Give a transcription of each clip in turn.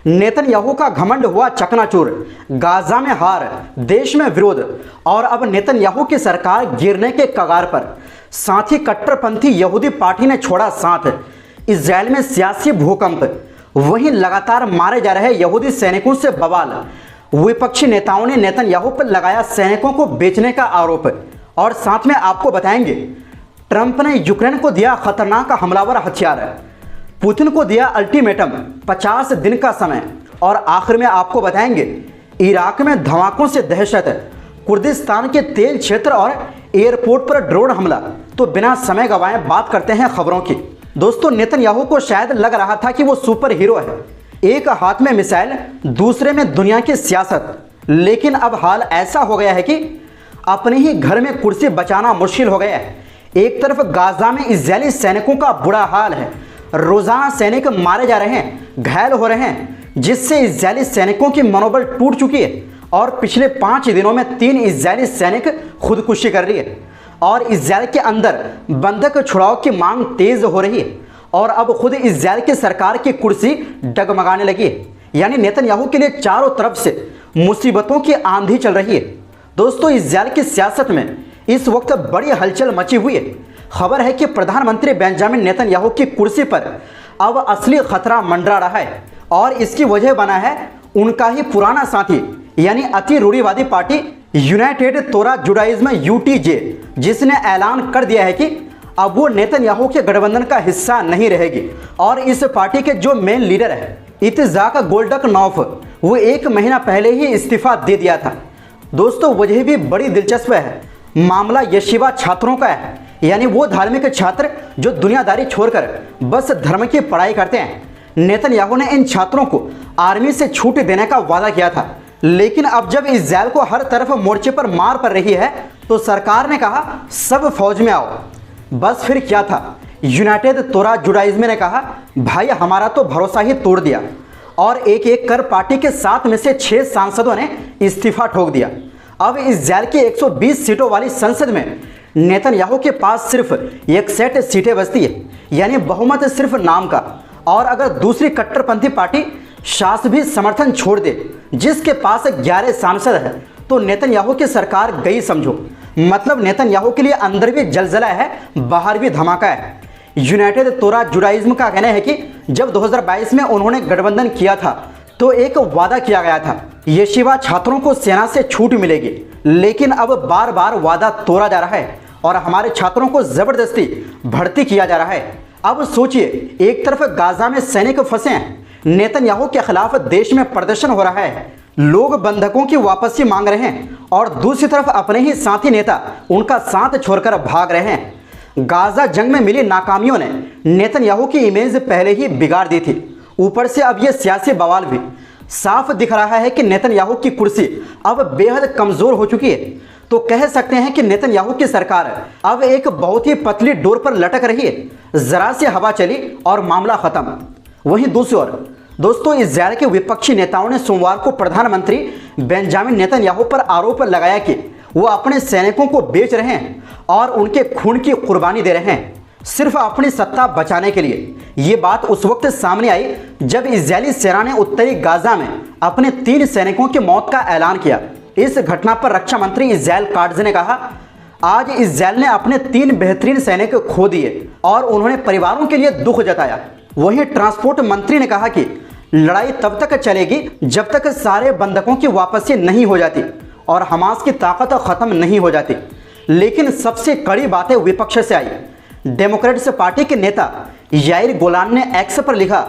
Netanyahu का घमंड हुआ चकनाचूर, गाजा में हार, देश में विरोध और अब नेतन्याहू की सरकार गिरने के कगार पर। साथ ही कट्टरपंथी यहूदी पार्टी ने छोड़ा साथ। इजराइल में सियासी भूकंप, वहीं लगातार मारे जा रहे यहूदी सैनिकों से बवाल। विपक्षी नेताओं ने नेतन्याहू पर लगाया सैनिकों को बेचने का आरोप। और साथ में आपको बताएंगे ट्रंप ने यूक्रेन को दिया खतरनाक हमलावर हथियार, पुतिन को दिया अल्टीमेटम 50 दिन का समय। और आखिर में आपको बताएंगे इराक में धमाकों से दहशत, कुर्दिस्तान के तेल क्षेत्र और एयरपोर्ट पर ड्रोन हमला। तो बिना समय गंवाए बात करते हैं खबरों की। दोस्तों, नेतन्याहू को शायद लग रहा था कि वो सुपर हीरो है, एक हाथ में मिसाइल, दूसरे में दुनिया की सियासत। लेकिन अब हाल ऐसा हो गया है कि अपने ही घर में कुर्सी बचाना मुश्किल हो गया है। एक तरफ गाजा में इजरायली सैनिकों का बुरा हाल है, रोजाना सैनिक मारे जा रहे हैं, घायल हो रहे हैं, जिससे इजरायली सैनिकों की मनोबल टूट चुकी है। और पिछले 5 दिनों में 3 इजरायली सैनिक खुदकुशी कर रही है और इजरायल के अंदर बंधक छुड़ाव की मांग तेज हो रही है। और अब खुद इजरायल की सरकार की कुर्सी डगमगाने लगी है। यानी नेतन्याहू के लिए चारों तरफ से मुसीबतों की आंधी चल रही है। दोस्तों, इजरायल की सियासत में इस वक्त बड़ी हलचल मची हुई है। खबर है कि प्रधानमंत्री बेंजामिन नेतन्याहू की कुर्सी पर अब असली खतरा मंडरा रहा है और इसकी वजह बना है उनका ही पुराना साथी यानी अति रूढ़िवादी पार्टी यूनाइटेड तोरा जुडाइज्म UTJ, जिसने ऐलान कर दिया है कि अब वो नेतन्याहू के गठबंधन का हिस्सा नहीं रहेगी। और इस पार्टी के जो मेन लीडर है इत्तेजाक गोल्डकनॉफ, वो 1 महीना पहले ही इस्तीफा दे दिया था। दोस्तों, वजह भी बड़ी दिलचस्प है। मामला यशीवा छात्रों का है, यानी वो धार्मिक छात्र जो दुनियादारी छोड़कर बस धर्म की पढ़ाई करते हैं। नेतन्याहू ने इन छात्रों को आर्मी से छूट देने का वादा किया था, लेकिन अब जब इजरायल को हर तरफ मोर्चे पर मार पड़ रही है तो सरकार ने कहा सब फौज में आओ। बस फिर क्या था, यूनाइटेड तोरा जुडाइज्म ने कहा भाई हमारा तो भरोसा ही तोड़ दिया और एक एक कर पार्टी के 7 में से 6 सांसदों ने इस्तीफा ठोक दिया। अब इजरायल की 120 सीटों वाली संसद में नेतन्याहू के पास सिर्फ 61 सीटें बचती है, यानी बहुमत सिर्फ नाम का। और अगर दूसरी कट्टरपंथी पार्टी शास भी समर्थन छोड़ दे, जिसके पास 11 सांसद है, तो नेतन्याहू की सरकार गई समझो। मतलब नेतन्याहू के लिए अंदर भी जलजला है, बाहर भी धमाका है। यूनाइटेड तोरा जुडाइज्म का कहना है कि जब 2022 में उन्होंने गठबंधन किया था तो एक वादा किया गया था, यशीवा छात्रों को सेना से छूट मिलेगी। लेकिन अब बार बार वादा तोड़ा जा रहा है और हमारे छात्रों को जबरदस्ती भर्ती किया जा रहा है। अब सोचिए, एक तरफ गाजा में सैनिक फंसे हैं, नेतन्याहू के खिलाफ देश में प्रदर्शन हो रहा है, लोग बंधकों की वापसी मांग रहे हैं और दूसरी तरफ अपने ही साथी नेता उनका साथ छोड़कर भाग रहे हैं। गाजा जंग में मिली नाकामियों ने नेतन्याहू की इमेज पहले ही बिगाड़ दी थी, ऊपर से अब यह सियासी बवाल भी। साफ दिख रहा है कि नेतन्याहू की कुर्सी अब बेहद कमजोर हो चुकी है। तो कह सकते हैं कि नेतन्याहू की सरकार अब एक बहुत ही पतली डोर पर लटक रही है। जरा से हवा चली और मामला खत्म। वहीं दूसरी ओर दोस्तों, इजरायल के विपक्षी नेताओं ने सोमवार को प्रधानमंत्री बेंजामिन नेतन्याहू पर आरोप लगाया कि वो अपने सैनिकों को बेच रहे हैं और उनके खून की कुर्बानी दे रहे हैं सिर्फ अपनी सत्ता बचाने के लिए। ये बात उस वक्त सामने आई जब इजरायली सेना ने उत्तरी गाजा में अपने 3 सैनिकों की मौत का ऐलान किया। इस घटना पर रक्षा मंत्री इज़राइल काट्ज ने कहा, आज इजरायल ने अपने 3 बेहतरीन सैनिक खो दिए और उन्होंने परिवारों के लिए दुख जताया। वहीं ट्रांसपोर्ट मंत्री ने कहा कि लड़ाई तब तक चलेगी जब तक सारे बंधकों की वापसी नहीं हो जाती और हमास की ताकत खत्म नहीं हो जाती। लेकिन सबसे कड़ी बातें विपक्ष से आई। डेमोक्रेट्स पार्टी के नेता याइर गोलान ने एक्स पर लिखा,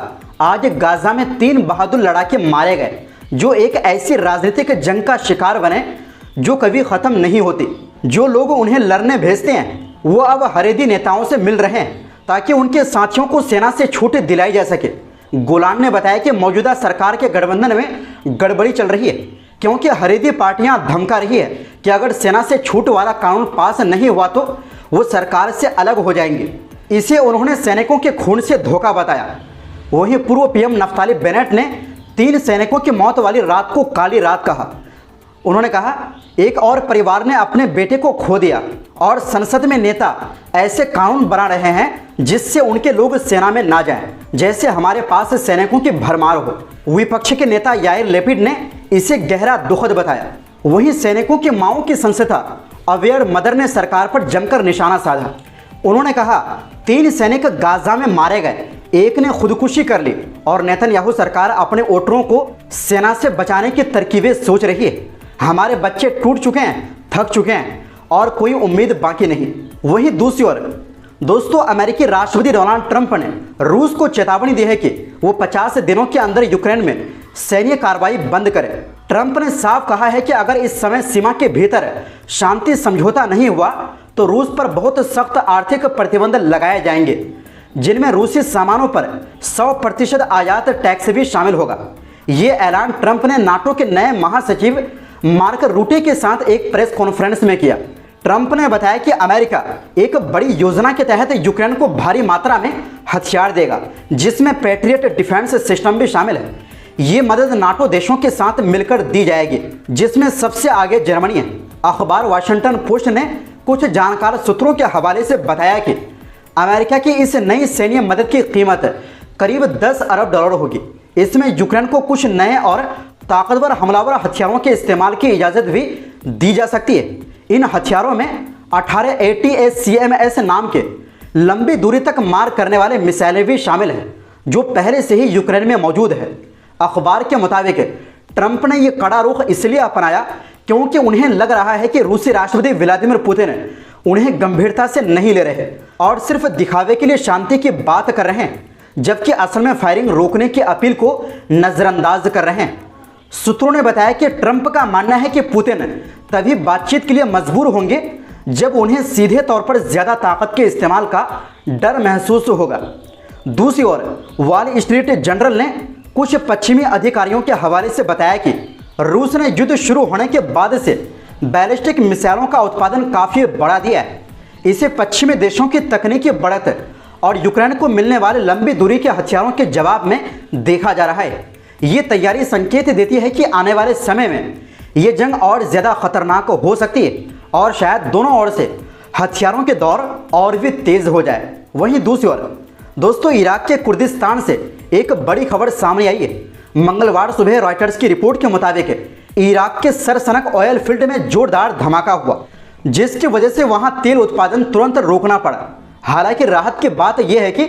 आज गाजा में 3 बहादुर लड़ाके मारे गए जो एक ऐसी राजनीतिक जंग का शिकार बने जो कभी खत्म नहीं होती। जो लोग उन्हें लड़ने भेजते हैं वो अब हरेदी नेताओं से मिल रहे हैं ताकि उनके साथियों को सेना से छूट दिलाई जा सके। गोलान ने बताया कि मौजूदा सरकार के गठबंधन में गड़बड़ी चल रही है क्योंकि हरेदी पार्टियां धमका रही है कि अगर सेना से छूट वाला कानून पास नहीं हुआ तो वो सरकार से अलग हो जाएंगे। इसे उन्होंने सैनिकों के खून से धोखा बताया। वहीं पूर्व पीएम नफ्ताली बेनेट ने 3 सैनिकों की मौत वाली रात को काली रात कहा। उन्होंने कहा, एक और परिवार ने अपने बेटे को खो दिया और संसद में नेता ऐसे कानून बना रहे हैं जिससे उनके लोग सेना में ना जाएं, जैसे हमारे पास सैनिकों की भरमार हो। विपक्ष के नेता याइर लैपिड ने इसे गहरा दुखद बताया। वहीं सैनिकों की मांओं की संस्था अवेयर मदर ने सरकार पर जमकर निशाना साधा। उन्होंने कहा 3 सैनिक गाजा में मारे गए, एक ने खुदकुशी कर ली और नेतन्याहू सरकार अपने वोटरों को सेना से बचाने की तरकीबें सोच रही है। हमारे बच्चे टूट चुके हैं, थक चुके हैं और कोई उम्मीद बाकी नहीं। वहीं दूसरी ओर दोस्तों, अमेरिकी राष्ट्रपति डोनाल्ड ट्रंप ने रूस को चेतावनी दी है कि वो 50 दिनों के अंदर यूक्रेन में सैन्य कार्रवाई बंद करे। ट्रंप ने साफ कहा है कि अगर इस समय सीमा के भीतर शांति समझौता नहीं हुआ तो रूस पर बहुत सख्त आर्थिक प्रतिबंध लगाए जाएंगे, जिनमें रूसी सामानों पर 100% आयात टैक्स भी शामिल होगा। ये ऐलान ट्रंप ने नाटो के नए महासचिव मार्क रूटे के साथ एक प्रेस कॉन्फ्रेंस में किया। ट्रंप ने बताया कि अमेरिका एक बड़ी योजना के तहत यूक्रेन को भारी मात्रा में हथियार देगा, जिसमें पैट्रियट डिफेंस सिस्टम भी शामिल है। ये मदद नाटो देशों के साथ मिलकर दी जाएगी, जिसमें सबसे आगे जर्मनी है। अखबार वाशिंगटन पोस्ट ने कुछ जानकार सूत्रों के हवाले से बताया कि अमेरिका की इस नई सैन्य मदद की कीमत करीब $10 अरब होगी। इसमें यूक्रेन को कुछ नए और ताकतवर हमलावर हथियारों के इस्तेमाल की इजाज़त भी दी जा सकती है। इन हथियारों में 18 ATACMS नाम के लंबी दूरी तक मार करने वाले मिसाइलें भी शामिल हैं, जो पहले से ही यूक्रेन में मौजूद है। अखबार के मुताबिक ट्रंप ने यह कड़ा रुख इसलिए अपनाया क्योंकि उन्हें लग रहा है कि रूसी राष्ट्रपति व्लादिमीर पुतिन उन्हें गंभीरता से नहीं ले रहे और सिर्फ दिखावे के लिए शांति की बात कर रहे हैं, जबकि असल में फायरिंग रोकने की अपील को नजरअंदाज कर रहे हैं। सूत्रों ने बताया कि ट्रंप का मानना है कि पुतिन तभी बातचीत के लिए मजबूर होंगे जब उन्हें सीधे तौर पर ज्यादा ताकत के इस्तेमाल का डर महसूस होगा। दूसरी ओर वॉल स्ट्रीट जर्नल ने कुछ पश्चिमी अधिकारियों के हवाले से बताया कि रूस ने युद्ध शुरू होने के बाद से बैलिस्टिक मिसाइलों का उत्पादन काफी बढ़ा दिया है। इसे पश्चिमी देशों की तकनीकी बढ़त और यूक्रेन को मिलने वाले लंबी दूरी के हथियारों के जवाब में देखा जा रहा है। ये तैयारी संकेत देती है कि आने वाले समय में ये जंग और ज़्यादा खतरनाक हो सकती है और शायद दोनों ओर से हथियारों के दौर और भी तेज़ हो जाए। वहीं दूसरी ओर दोस्तों, इराक के कुर्दिस्तान से एक बड़ी खबर सामने आई है। मंगलवार सुबह रॉयटर्स की रिपोर्ट के मुताबिक इराक के सरसनक ऑयल फील्ड में जोरदार धमाका हुआ, जिसकी वजह से वहां तेल उत्पादन तुरंत रोकना पड़ा। हालांकि राहत की बात यह है कि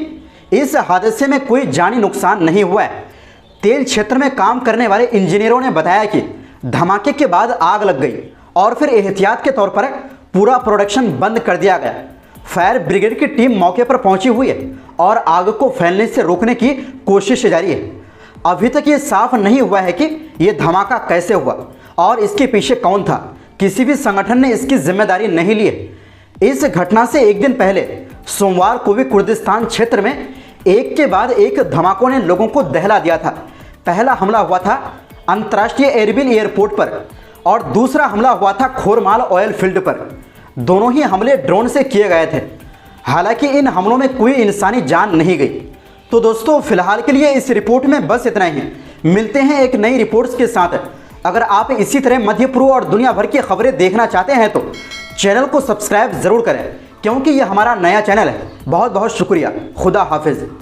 इस हादसे में कोई जानी नुकसान नहीं हुआ है। तेल क्षेत्र में काम करने वाले इंजीनियरों ने बताया कि धमाके के बाद आग लग गई और फिर एहतियात के तौर पर पूरा प्रोडक्शन बंद कर दिया गया। फायर ब्रिगेड की टीम मौके पर पहुंची हुई है और आग को फैलने से रोकने की कोशिश जारी है। अभी तक ये साफ नहीं हुआ है कि यह धमाका कैसे हुआ और इसके पीछे कौन था। किसी भी संगठन ने इसकी जिम्मेदारी नहीं ली है। इस घटना से एक दिन पहले सोमवार को भी कुर्दिस्तान क्षेत्र में एक के बाद एक धमाकों ने लोगों को दहला दिया था। पहला हमला हुआ था अंतर्राष्ट्रीय एरबिल एयरपोर्ट पर और दूसरा हमला हुआ था खोरमाल ऑयल फील्ड पर। दोनों ही हमले ड्रोन से किए गए थे। हालांकि इन हमलों में कोई इंसानी जान नहीं गई। तो दोस्तों, फिलहाल के लिए इस रिपोर्ट में बस इतना ही। मिलते हैं एक नई रिपोर्ट्स के साथ। अगर आप इसी तरह मध्य पूर्व और दुनिया भर की खबरें देखना चाहते हैं तो चैनल को सब्सक्राइब जरूर करें, क्योंकि यह हमारा नया चैनल है। बहुत बहुत शुक्रिया। खुदा हाफिज।